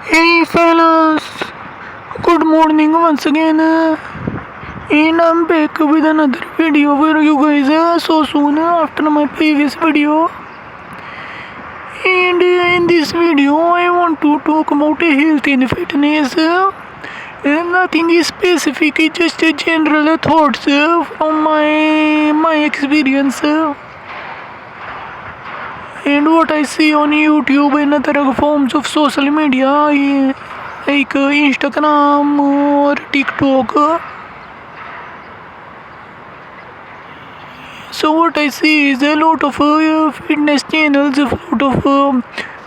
Hey fellas, good morning once again. And I'm back with another video for you guys so soon after my previous video. And in this video, I want to talk about health and fitness. Nothing is specific, it's just general thoughts from my experience. And what I see on YouTube and other forms of social media like Instagram or TikTok. So what I see is a lot of fitness channels, a lot of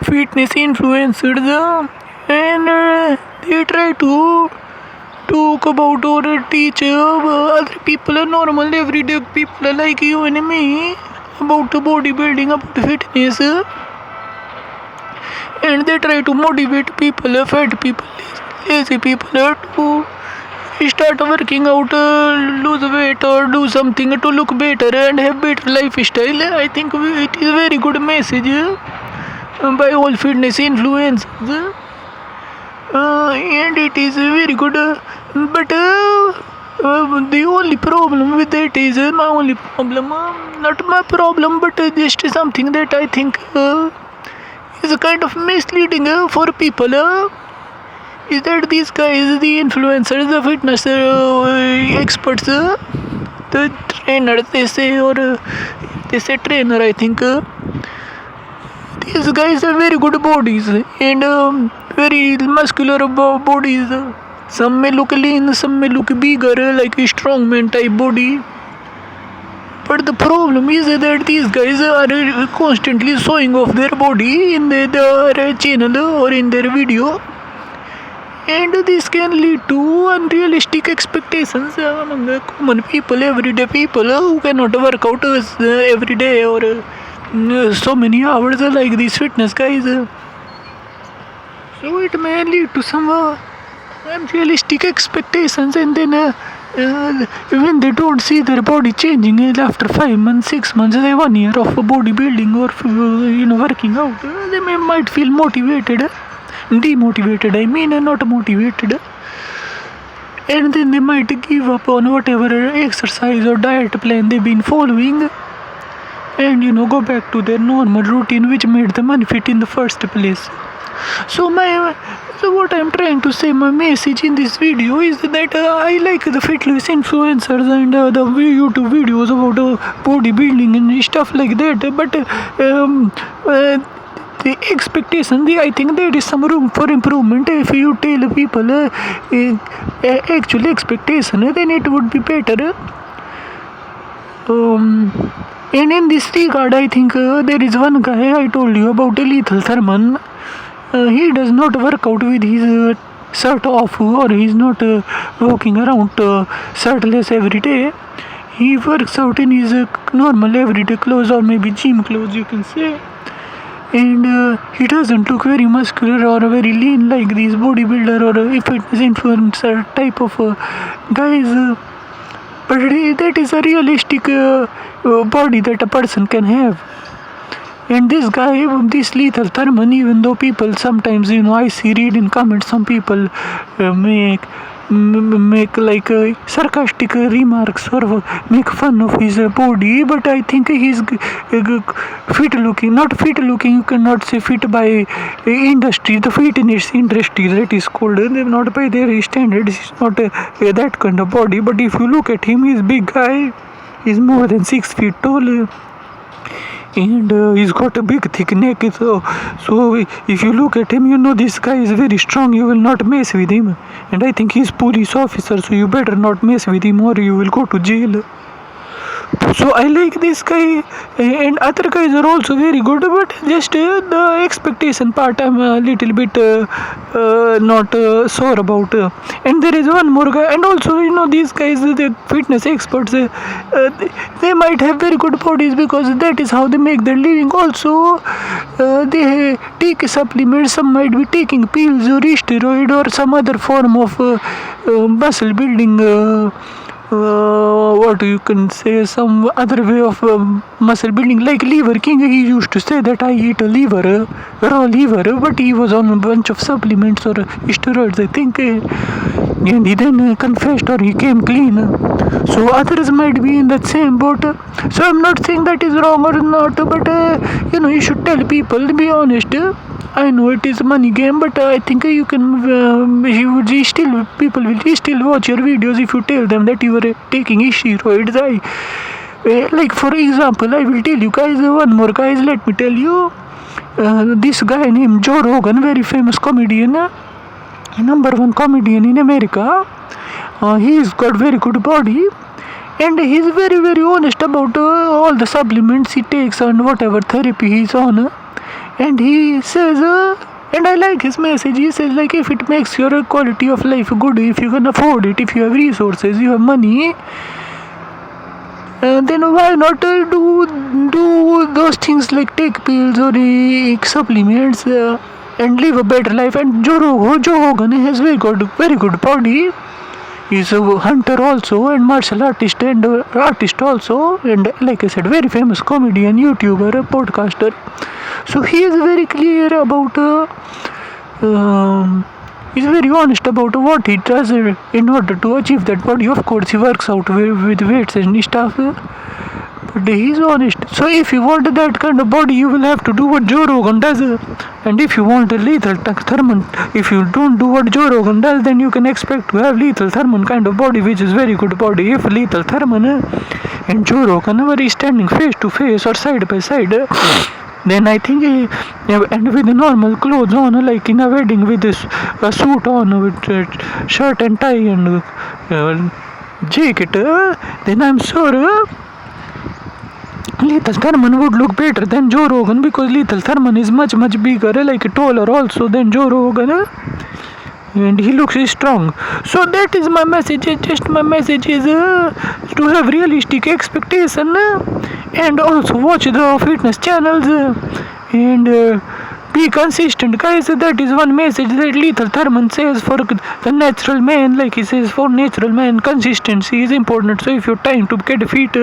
fitness influencers, and they try to talk about or teach other people, normal everyday people like you and me, about bodybuilding, about fitness, and they try to motivate people, fat people, lazy people to start working out, lose weight or do something to look better and have better lifestyle. I think it is a very good message by all fitness influencers, and it is very good. But the only problem with it is my only problem, not my problem, but just something that I think is a kind of misleading for people. Is that these guys, the influencers, the fitness experts, the trainers, they say, or they say trainer, I think. These guys have very good bodies and very muscular bodies. Some may look lean, some may look bigger, like a strongman type body. But the problem is that these guys are constantly showing off their body in their channel or in their video. And this can lead to unrealistic expectations among common people, everyday people who cannot work out every day or so many hours like these fitness guys. So it may lead to some unrealistic expectations, and then when they don't see their body changing after 5 months, 6 months, 1 year of bodybuilding or working out, they might feel motivated. Demotivated, I mean, not motivated, and then they might give up on whatever exercise or diet plan they've been following and go back to their normal routine which made them unfit in the first place. So what I'm trying to say, my message in this video is that I like the fitness influencers and the YouTube videos about bodybuilding and stuff like that, but the expectation, I think there is some room for improvement. If you tell people actual expectation, then it would be better. And in this regard, I think there is one guy I told you about, Lethal Thurman. He does not work out with his shirt off, or he's not walking around shirtless every day. He works out in his normal everyday clothes, or maybe gym clothes, you can say. And he doesn't look very muscular or very lean like these bodybuilder or fitness influencer type of guys, but that is a realistic body that a person can have. And this guy, this Lethal Thurman, even though people sometimes, I read in comments, some people make like sarcastic remarks or make fun of his body, but I think he's fit looking. Not fit looking, you cannot say fit by industry, the fitness industry that is called, not by their standards. He's not that kind of body, but if you look at him, he's big guy, he's more than 6 feet tall, and he's got a big thick neck. So if you look at him, this guy is very strong. You will not mess with him, and I think he's police officer, so you better not mess with him or you will go to jail. So I like this guy, and other guys are also very good, but just the expectation part I'm a little bit not sure about. And there is one more guy, and also these guys, the fitness experts, they might have very good bodies because that is how they make their living. Also they take supplements, some might be taking pills or steroid or some other form of muscle building what you can say, some other way of muscle building, like Liver King. He used to say that I eat a liver, raw liver, but he was on a bunch of supplements or steroids, I think, and he then confessed or he came clean. So others might be in that same boat. So I'm not saying that is wrong or not, but you should tell people, to be honest. I know it is a money game, but I think you can. People will still watch your videos if you tell them that you are taking steroids. Like for example, I will tell you guys one more, guys. Let me tell you, this guy named Joe Rogan, very famous comedian, number one comedian in America. He's got very good body. And he's very, very honest about all the supplements he takes and whatever therapy he's on. And he says, and I like his message. He says, like, if it makes your quality of life good, if you can afford it, if you have resources, you have money, then why not do those things like take pills or supplements and live a better life? And Joe Rogan has very good body. He's a hunter also and martial artist and artist also, and like I said, very famous comedian, YouTuber, podcaster. So he is very clear about he's very honest about what he does in order to achieve that body. Of course he works out with weights and stuff, but he's honest. So if you want that kind of body, you will have to do what Joe Rogan does. And if you want a Lethal Thurman, if you don't do what Joe Rogan does, then you can expect to have Lethal Thurman kind of body, which is very good body. If Lethal Thurman and Joe Rogan are standing face to face or side by side, then I think and with the normal clothes on, like in a wedding, with a suit on, with shirt and tie and jacket, then I'm sure Lethal Thurman would look better than Joe Rogan, because Lethal Thurman is much bigger, like taller also than Joe Rogan, and he looks strong. So that is my message. Just my message is to have realistic expectation and also watch the fitness channels and be consistent, guys. That is one message that Lethal Thurman says for the natural man. Like he says, for natural man, consistency is important. So if you're trying to get fit,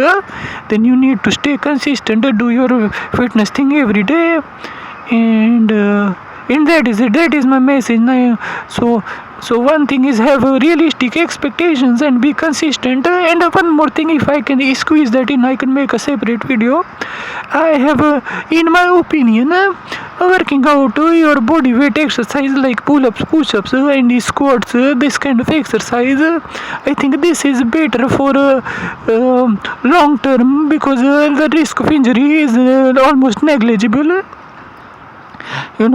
then you need to stay consistent, do your fitness thing every day, and that is it. That is my message. So one thing is have realistic expectations and be consistent. And one more thing, if I can squeeze that in, I can make a separate video. I have, in my opinion, working out your body weight exercise like pull-ups, push-ups, and squats, this kind of exercise. I think this is better for long term, because the risk of injury is almost negligible,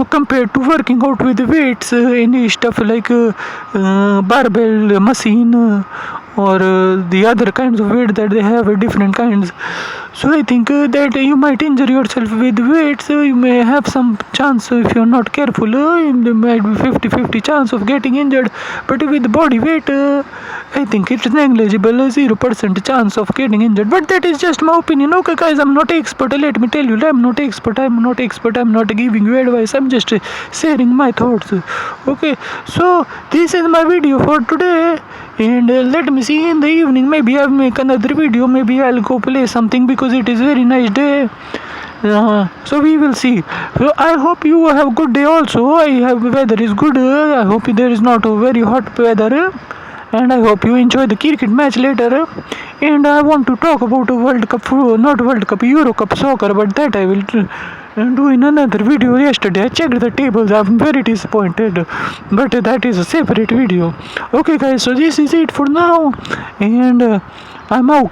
compared to working out with weights and stuff like barbell machine or the other kinds of weight that they have, different kinds. So I think that you might injure yourself with weights. You may have some chance, if you're not careful, there might be 50-50 chance of getting injured. But with body weight, I think it's negligible, 0% chance of getting injured. But that is just my opinion. Okay guys, I'm not expert. Let me tell you, I'm not expert. I'm not giving you advice. I'm just sharing my thoughts. Okay, so this is my video for today. And let me see, in the evening maybe I'll make another video. Maybe I'll go play something, because it is very nice day. So we will see. So I hope you have a good day also. Weather is good. I hope there is not a very hot weather. And I hope you enjoy the cricket match later. And I want to talk about Euro Cup soccer, but that I will do in another video. Yesterday I checked the tables. I'm very disappointed, but that is a separate video. Okay guys, so this is it for now, and I'm out.